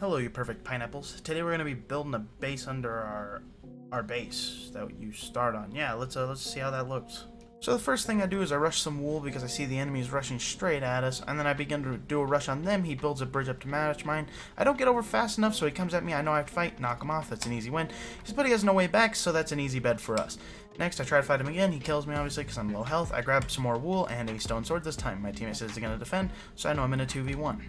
Hello, you perfect pineapples. Today we're gonna be building a base under our base that you start on. Yeah, let's see how that looks. So the first thing I do is I rush some wool because I see the enemies rushing straight at us, and then I begin to do a rush on them. He builds a bridge up to match mine. I don't get over fast enough, so he comes at me. I know I have to fight, knock him off. That's an easy win. But he has no way back, so that's an easy bed for us. Next, I try to fight him again. He kills me, obviously, because I'm low health. I grab some more wool and a stone sword this time. My teammate says he's going to defend, so I know I'm in a 2v1.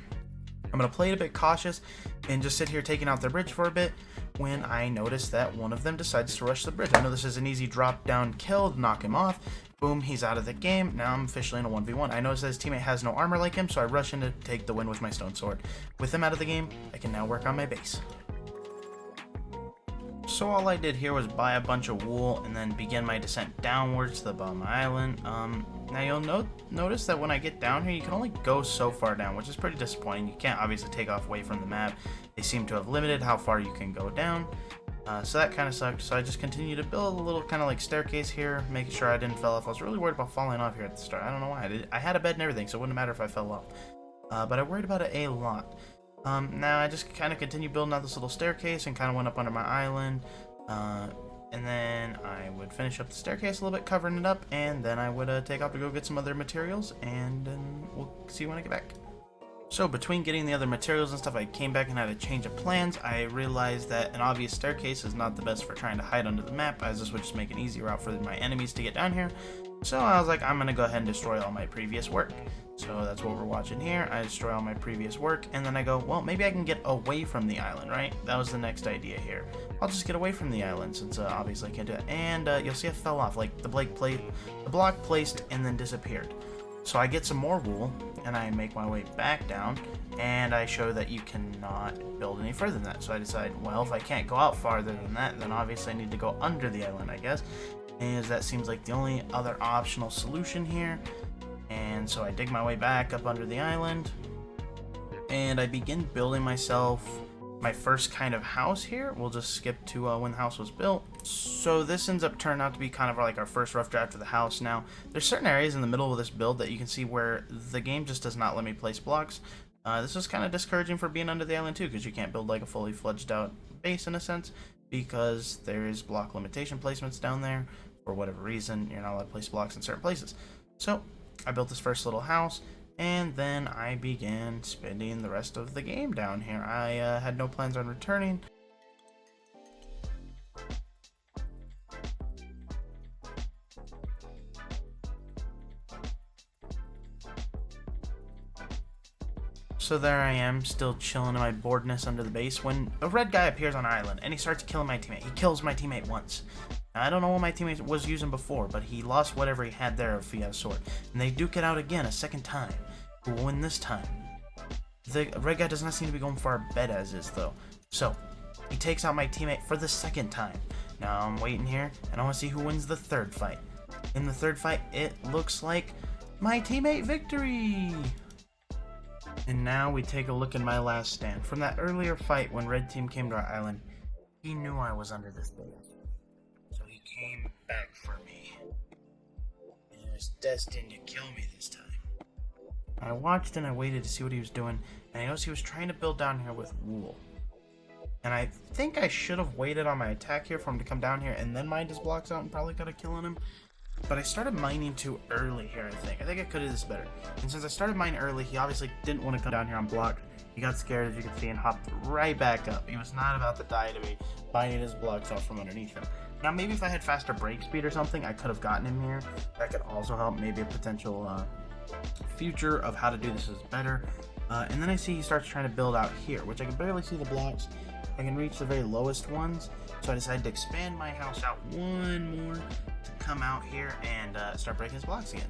I'm going to play it a bit cautious and just sit here taking out their bridge for a bit when I notice that one of them decides to rush the bridge. I know this is an easy drop down kill to knock him off. Boom, he's out of the game. Now I'm officially in a 1v1. I notice that his teammate has no armor like him, so I rush in to take the win with my stone sword. With him out of the game, I can now work on my base. So all I did here was buy a bunch of wool and then begin my descent downwards to the bottom of the island. Now you'll notice that when I get down here, you can only go so far down, which is pretty disappointing. You can't obviously take off away from the map. They seem to have limited how far you can go down. So that kind of sucked. So I just continued to build a little kind of like staircase here, making sure I didn't fall off. I was really worried about falling off here at the start. I don't know why. I had a bed and everything, so it wouldn't matter if I fell off. But I worried about it a lot. Now I just kind of continued building out this little staircase and kind of went up under my island. And then I would finish up the staircase a little bit, covering it up, and then I would take off to go get some other materials, and then we'll see when I get back. So between getting the other materials and stuff, I came back and had a change of plans. I realized that an obvious staircase is not the best for trying to hide under the map, as this would just make an easy route for my enemies to get down here. So I was like, I'm gonna go ahead and destroy all my previous work. So that's what we're watching here. I destroy all my previous work, and then I go, well, maybe I can get away from the island, right? That was the next idea here. I'll just get away from the island, since obviously I can't do it. And you'll see I fell off, like the block placed and then disappeared. So I get some more wool, and I make my way back down, and I show that you cannot build any further than that. So I decide, well, if I can't go out farther than that, then obviously I need to go under the island, I guess. And that seems like the only other optional solution here. And so I dig my way back up under the island, and I begin building myself my first kind of house here. We'll just skip to when the house was built. So this ends up turning out to be kind of like our first rough draft of the house. Now, there's certain areas in the middle of this build that you can see where the game just does not let me place blocks. This was kind of discouraging for being under the island too, because you can't build like a fully fledged out base in a sense, because there is block limitation placements down there. For whatever reason, you're not allowed to place blocks in certain places. So I built this first little house, and then I began spending the rest of the game down here. I had no plans on returning. So there I am, still chilling in my boredness under the base, when a red guy appears on our island, and he starts killing my teammate. He kills my teammate once. Now, I don't know what my teammate was using before, but he lost whatever he had there if he had a sword. And they duke it out again a second time. Who will win this time? The red guy does not seem to be going for our bed as is, though. So, he takes out my teammate for the second time. Now I'm waiting here, and I want to see who wins the third fight. In the third fight, it looks like my teammate victory! And now we take a look at my last stand. From that earlier fight when red team came to our island, he knew I was under this base. So he came back for me. And he was destined to kill me this time. I watched and I waited to see what he was doing, and I noticed he was trying to build down here with wool. And I think I should have waited on my attack here for him to come down here and then mined his blocks out and probably could have killed him. But I started mining too early here, I think. I could have did this better. And since I started mining early, he obviously didn't want to come down here on block. He got scared, as you can see, and hopped right back up. He was not about to die to me, mining his blocks out from underneath him. Now, maybe if I had faster break speed or something, I could have gotten him here. That could also help. Maybe a potential future of how to do this is better. And then I see he starts trying to build out here, which I can barely see the blocks. I can reach the very lowest ones. So I decided to expand my house out one more to come out here and start breaking his blocks again.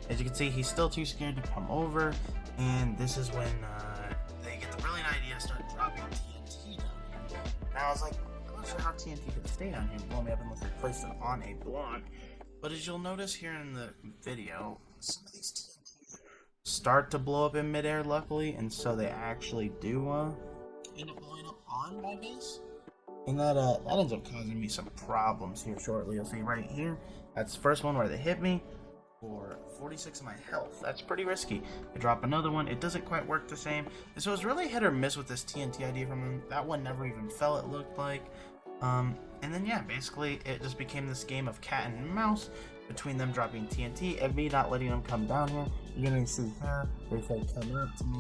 As you can see, he's still too scared to come over, and this is when they get the brilliant idea to start dropping TNT down here. And I was like, I'm not sure how TNT could stay down here and blow me up unless they placed it on a block. But as you'll notice here in the video, some of these TNT start to blow up in midair, luckily, and so they actually do end up blowing up on my base. And that ends up causing me some problems here shortly. You'll see right here. That's the first one where they hit me. for 46 of my health. That's pretty risky. I drop another one, it doesn't quite work the same. And so it was really hit or miss with this TNT idea from them. That one never even fell, it looked like. And then yeah, basically it just became this game of cat and mouse between them dropping TNT and me not letting them come down here. You're gonna see here, they said come up to me.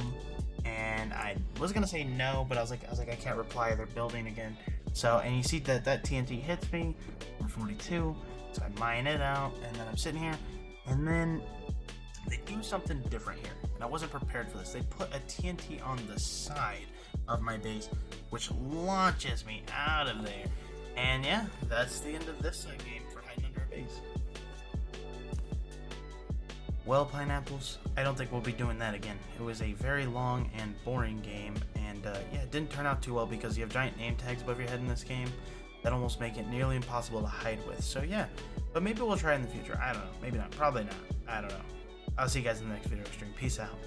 And I was gonna say no, but I was like I can't reply, they're building again. So, and you see that TNT hits me for 42, so I mine it out, and then I'm sitting here, and then they do something different here, and I wasn't prepared for this. They put a TNT on the side of my base, which launches me out of there. And yeah, that's the end of this game for hiding under a base. Well, pineapples, I don't think we'll be doing that again. It was a very long and boring game, and yeah, it didn't turn out too well because you have giant name tags above your head in this game that almost make it nearly impossible to hide with. So yeah, but maybe we'll try in the future. I don't know. Maybe not. Probably not. I don't know. I'll see you guys in the next video stream. Peace out.